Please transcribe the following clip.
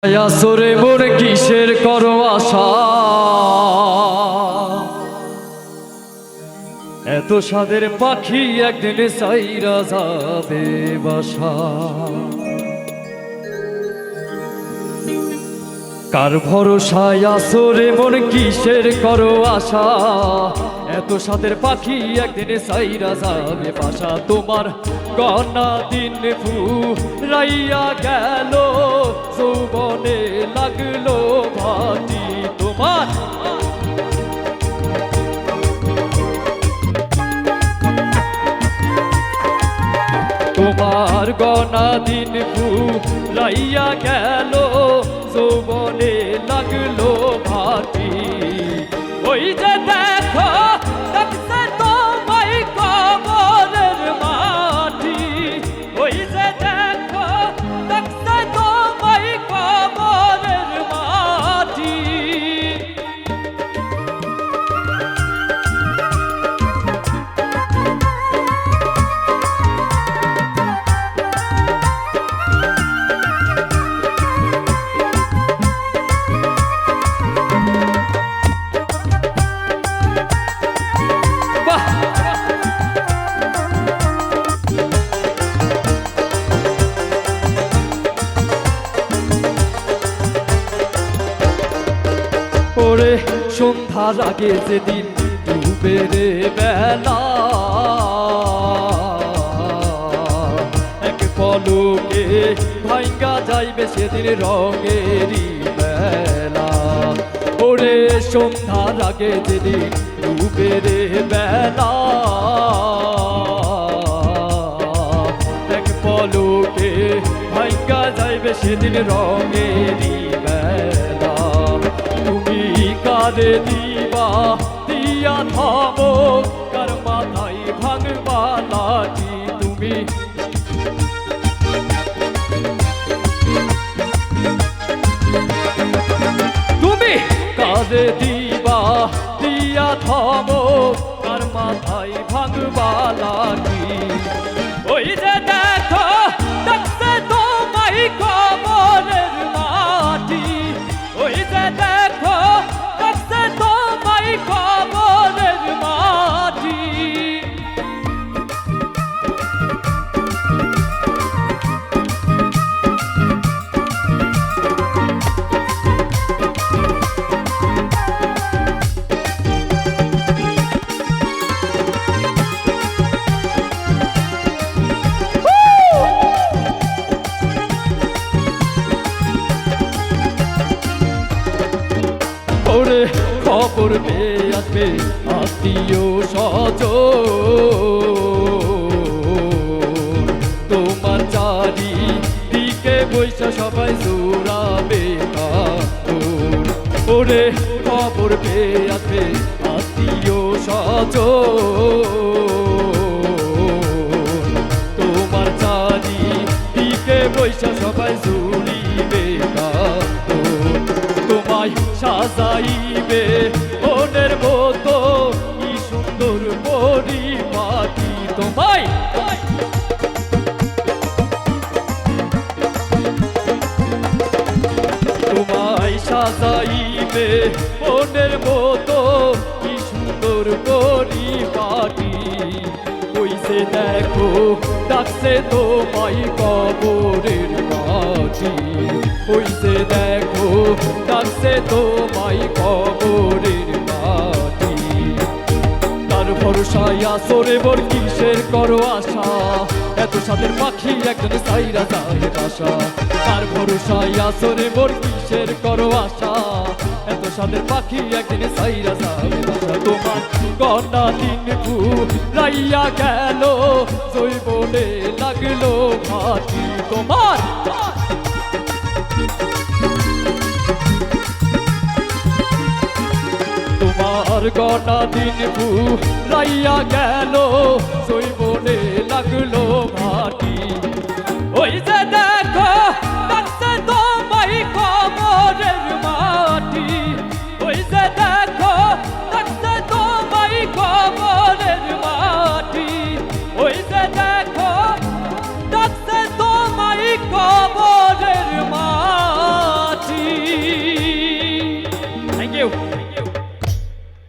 আসরে মোর কিসের করো আশা, এত সাদের পাখি একদিন সাইরা যাবে বাসা। কার ভরসায় আসরে মোর কিসের করো আশা, এত সাদের পাখি একদিন সাইরা যাবে বাসা। তোমার গনা দিন ফুরাইয়া গেল, যৌবনে লাগলো ভাটি। তোমার গনা দিন ফুরাইয়া গেল, যৌবনে লাগলো ভাটি। ওই যে দেখো ডাকছে তোমায় কবরের মাটি, ওই যে দেখো ডাকছে তোমায় কবরের মাটি। ওরে সন্ধ্যার আগে যেদিন ডুবে রে বেলা, এক পলকে ভাঙ্গা যাইবে সেদিন রঙেরই বেলা। ওরে সন্ধ্যার আগে যেদিন ডুবে রে বেলা, এক পলকে ভাঙ্গা যাইবে সেদিন রঙেরই বেলা। তুমি কারে দিবা দিয়া থামো, কার মাথায় ভাঙবা লাঠি। তুমি কারে দিবা দিয়া থামো, কার মাথায় ভাঙবা লাঠি। ওই যে দেখো ডাকছে তোমায় কবরের মাটি, ওই যে দেখো ডাকছে তোমায় কবরের মাটি। ওরে খবর পেয়ে আসবে আত্মীয় স্বজন, তোমার চারি দিকে বৈশা সবাই জোড়াবে কাপড়। ওরে খবর পেয়ে আসবে আত্মীয় স্বজন, তোমার চারি দিকে বৈশা সবাই জুড়িবে কাপড়। তোমায় সাজাইবে মনের মতো কি সুন্দর পরিপাটি। তোমায় তোমায় সাজাইবে মনের মতো কি সুন্দর পরিপাটি। ওই যে দেখো ডাকছে তোমায় কবরের মাটি, ওই যে দেখো ডাকছে তোমায় কবরের মাটি। তার ভরসায় আসরে মোর কিসের করো আশা, এত সাদের পাখি একজন সাইরা যায় বাসা। তার ভরসায় আসরে মোর কিসের করো আশা, এত সাদের পাখি একদিন সাইরা যায় বাসা। তোমার গনা দিন ফুরাইয়া গেল, যৌবনে লাগলো ভাটি। তোমার গনা দিন ফুরাইয়া গেল, যৌবনে লাগলো ভাটি। ওই যে দেখো ডাকছে তোমায় কবরের মাটি, ওই যে দেখো ডাকছে তোমায় কবরের মাটি, ওই যে দেখো ডাকছে তোমায় কবরের মাটি। ইউ